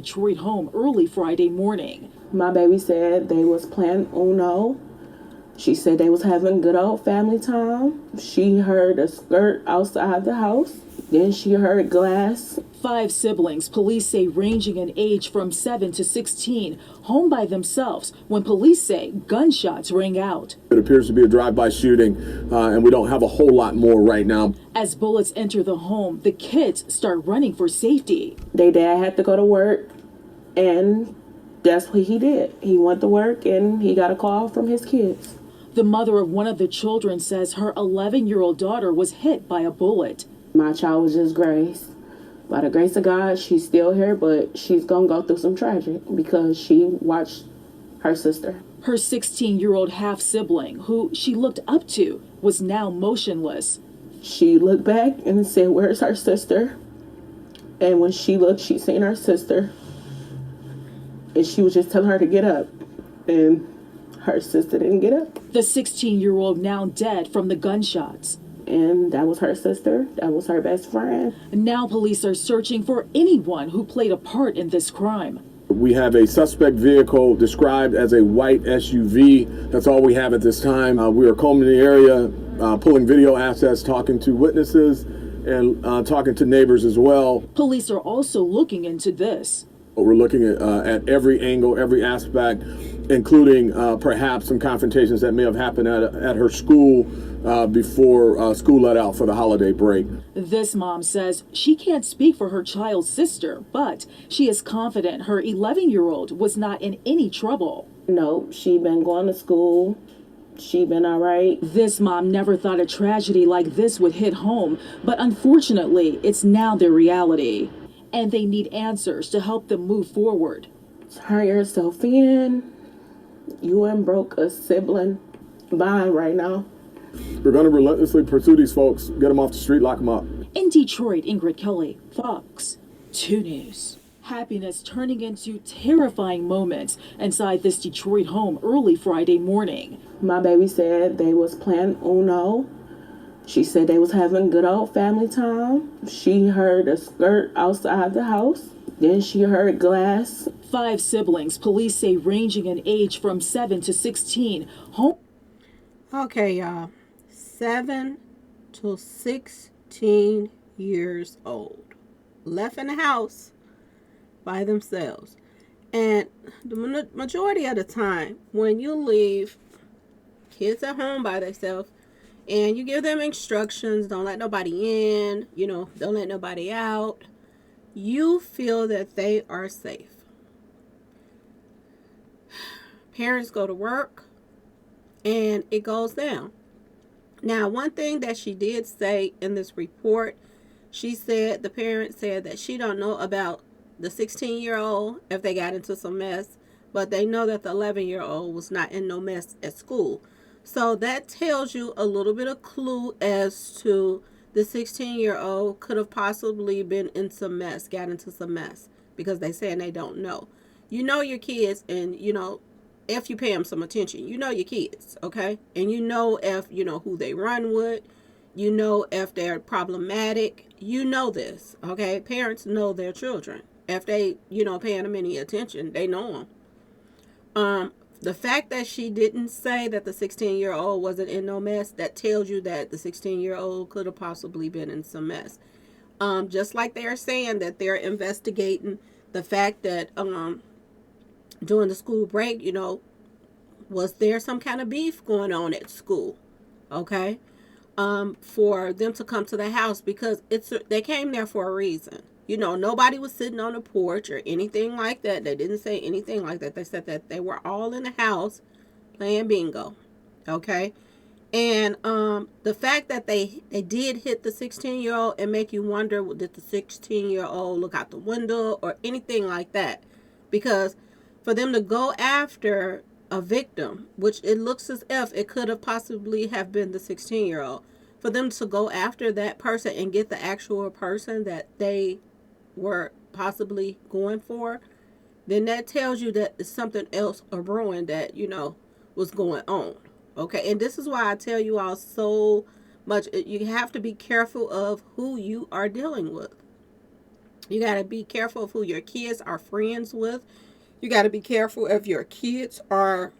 Detroit home early Friday morning. My baby said they was playing Uno. She said they was having good old family time. She heard a skirt outside the house. Then she heard glass. 5 siblings, police say ranging in age from 7 to 16, home by themselves when police say gunshots rang out. It appears to be a drive-by shooting, and we don't have a whole lot more right now. As bullets enter the home, the kids start running for safety. Their dad had to go to work, and that's what he did. He went to work, and he got a call from his kids. The mother of one of the children says her 11-year-old daughter was hit by a bullet. My child was just graced. By the grace of God, she's still here, but she's going to go through some tragic because she watched her sister. Her 16-year-old half-sibling, who she looked up to, was now motionless. She looked back and said, "Where's her sister?" And when she looked, she seen her sister. And she was just telling her to get up. And her sister didn't get up. The 16-year-old now dead from the gunshots. And that was her sister. That was her best friend. Now police are searching for anyone who played a part in this crime. We have a suspect vehicle described as a white SUV. That's all we have at this time. We are combing the area, pulling video assets, talking to witnesses, and talking to neighbors as well. Police are also looking into this. We're looking at every angle, every aspect, including perhaps some confrontations that may have happened at her school before school let out for the holiday break. This mom says she can't speak for her child's sister, but she is confident her 11-year-old was not in any trouble. No, she been going to school. She been all right. This mom never thought a tragedy like this would hit home, but unfortunately, it's now their reality. And they need answers to help them move forward. Turn yourself in. You ain't broke a sibling bond right now. We're going to relentlessly pursue these folks, get them off the street, lock them up. In Detroit, Ingrid Kelly, Fox 2 News. Happiness turning into terrifying moments inside this Detroit home early Friday morning. My baby said they was playing Uno. She said they was having good old family time. She heard a skirt outside the house. Then she heard glass. 5 siblings, police say ranging in age from 7 to 16. Home. Okay, y'all. 7 to 16 years old. Left in the house by themselves. And the majority of the time, when you leave kids at home by themselves, and you give them instructions, don't let nobody in, don't let nobody out, you feel that they are safe. Parents go to work, and it goes down. Now, one thing that she did say in this report, the parent said that she don't know about the 16-year-old if they got into some mess, but they know that the 11-year-old was not in no mess at school. So that tells you a little bit of clue as to the 16-year-old could have possibly been in some mess, got into some mess, because they saying they don't know. You know your kids, and if you pay them some attention, you know your kids, okay? And you know if who they run with, you know if they're problematic, you know this, okay? Parents know their children. If they paying them any attention, they know them. The fact that she didn't say that the 16-year-old wasn't in no mess, that tells you that the 16-year-old could have possibly been in some mess. Just like they're saying that they're investigating the fact that during the school break, was there some kind of beef going on at school, okay? For them to come to the house, because they came there for a reason. Nobody was sitting on the porch or anything like that. They didn't say anything like that. They said that they were all in the house playing bingo. Okay? And the fact that they did hit the 16-year-old and make you wonder, did the 16-year-old look out the window or anything like that? Because for them to go after a victim, which it looks as if it could have possibly have been the 16-year-old, for them to go after that person and get the actual person that they were possibly going for, then that tells you that there's something else brewing that was going on. Okay, and this is why I tell you all so much, you have to be careful of who you are dealing with. You got to be careful of who your kids are friends with. You got to be careful if your kids are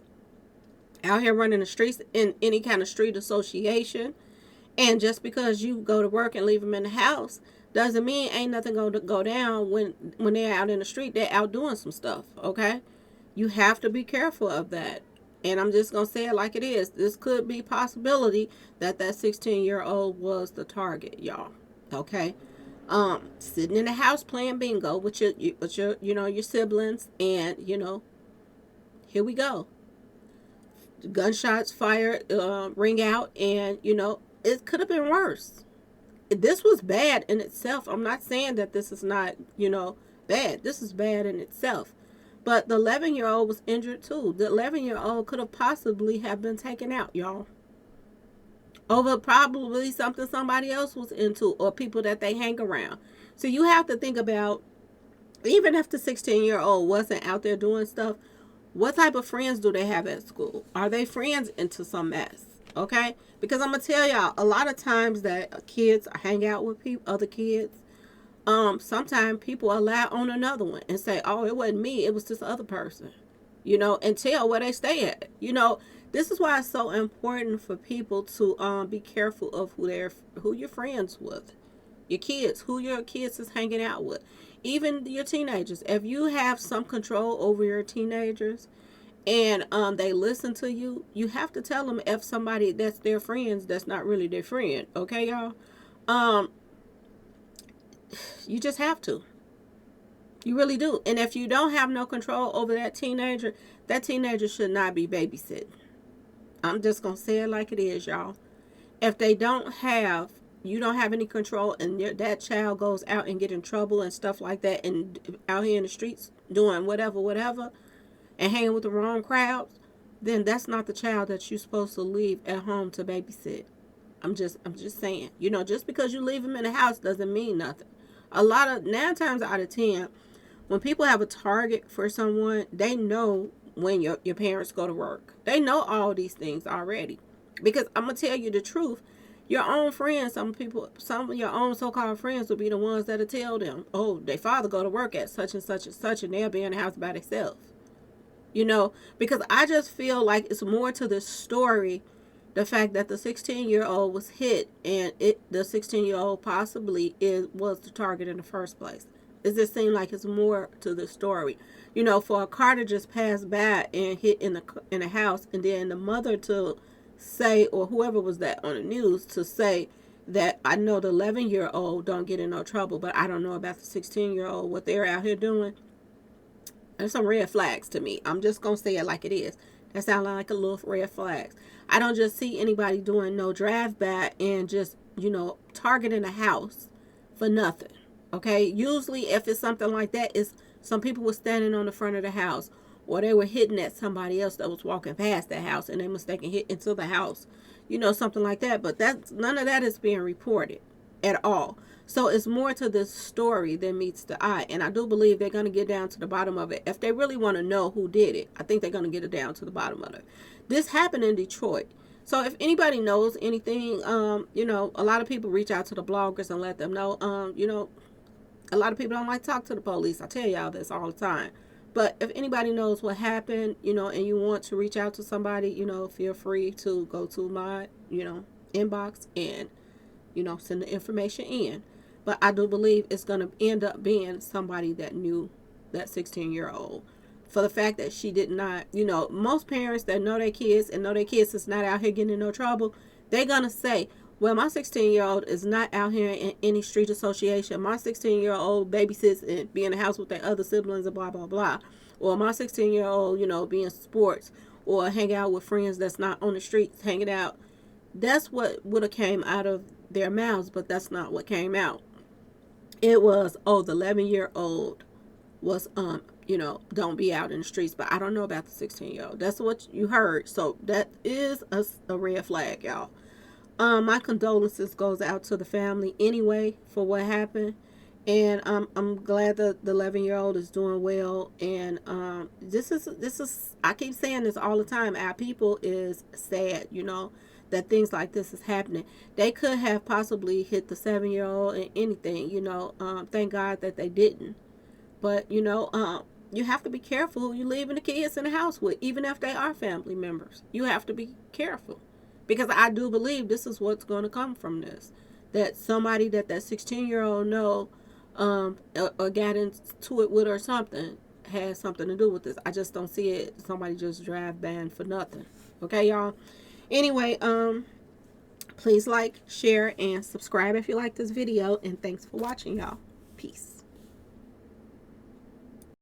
out here running the streets in any kind of street association. And just because you go to work and leave them in the house doesn't mean ain't nothing going to go down when they're out in the street. They're out doing some stuff, okay? You have to be careful of that. And I'm just going to say it like it is. This could be possibility that 16-year-old was the target, y'all. Okay? Sitting in the house playing bingo with your siblings, and here we go. Gunshots fired, ring out, and it could have been worse. This was bad in itself. I'm not saying that this is not bad. This is bad in itself. But the 11-year-old was injured too. The 11-year-old could have possibly have been taken out, y'all, over probably something somebody else was into or people that they hang around. So you have to think about, even if the 16-year-old wasn't out there doing stuff, what type of friends do they have at school? Are they friends into some mess? Okay? Because I'm going to tell y'all, a lot of times that kids hang out with other kids, sometimes people lie on another one and say, oh, it wasn't me, it was this other person, and tell where they stay at. This is why it's so important for people to be careful of who you're friends with. Your kids, who your kids is hanging out with. Even your teenagers. If you have some control over your teenagers and they listen to you, you have to tell them if somebody that's their friends that's not really their friend. Okay, y'all? You just have to. You really do. And if you don't have no control over that teenager should not be babysitting. I'm just going to say it like it is, y'all. If you don't have any control, and that child goes out and get in trouble and stuff like that, and out here in the streets doing whatever, and hanging with the wrong crowds, then that's not the child that you're supposed to leave at home to babysit. I'm just saying. Just because you leave them in the house doesn't mean nothing. 9 times out of 10, when people have a target for someone, they know when your parents go to work. They know all these things already. Because I'm going to tell you the truth. Your own friends, some of your own so-called friends will be the ones that'll tell them, oh, their father go to work at such and such and such, and they'll be in the house by themselves. Because I just feel like it's more to this story, the fact that the 16-year-old was hit, and the 16-year-old possibly was the target in the first place. It just seems like it's more to the story. For a car to just pass by and hit in the house, and then the mother to say, or whoever was that on the news, to say that I know the 11-year-old don't get in no trouble, but I don't know about the 16-year-old, what they're out here doing. There's some red flags to me. I'm just going to say it like it is. That sounds like a little red flags. I don't just see anybody doing no drive-by and just, targeting a house for nothing. Okay? Usually if it's something like that, it's some people were standing on the front of the house, or they were hitting at somebody else that was walking past that house, and they mistaken hit into the house. Something like that. But none of that is being reported at all. So it's more to this story than meets the eye. And I do believe they're going to get down to the bottom of it. If they really want to know who did it, I think they're going to get it down to the bottom of it. This happened in Detroit. So if anybody knows anything, a lot of people reach out to the bloggers and let them know, a lot of people don't like to talk to the police. I tell y'all this all the time. But if anybody knows what happened, and you want to reach out to somebody, feel free to go to my, inbox and, send the information in. But I do believe it's going to end up being somebody that knew that 16-year-old. For the fact that she did not, most parents that know their kids and know their kids is not out here getting in no trouble, they're going to say, well, my 16-year-old is not out here in any street association. My 16-year-old babysits and be in the house with their other siblings and blah, blah, blah. Or my 16-year-old, be in sports or hang out with friends that's not on the streets hanging out. That's what would have came out of their mouths, but that's not what came out. It was, the 11-year-old was, don't be out in the streets. But I don't know about the 16-year-old. That's what you heard. So that is a red flag, y'all. My condolences goes out to the family anyway for what happened, and I'm glad that the 11-year-old is doing well. And this is I keep saying this all the time. Our people is sad, that things like this is happening. They could have possibly hit the 7-year-old and anything, you know. Thank God that they didn't. But, you know, you have to be careful who you leaving the kids in the house with, even if they are family members. You have to be careful. Because I do believe this is what's going to come from this. That somebody that 16-year-old know or got into it with or something has something to do with this. I just don't see it. Somebody just drive ban for nothing. Okay, y'all? Anyway, please like, share, and subscribe if you like this video. And thanks for watching, y'all. Peace.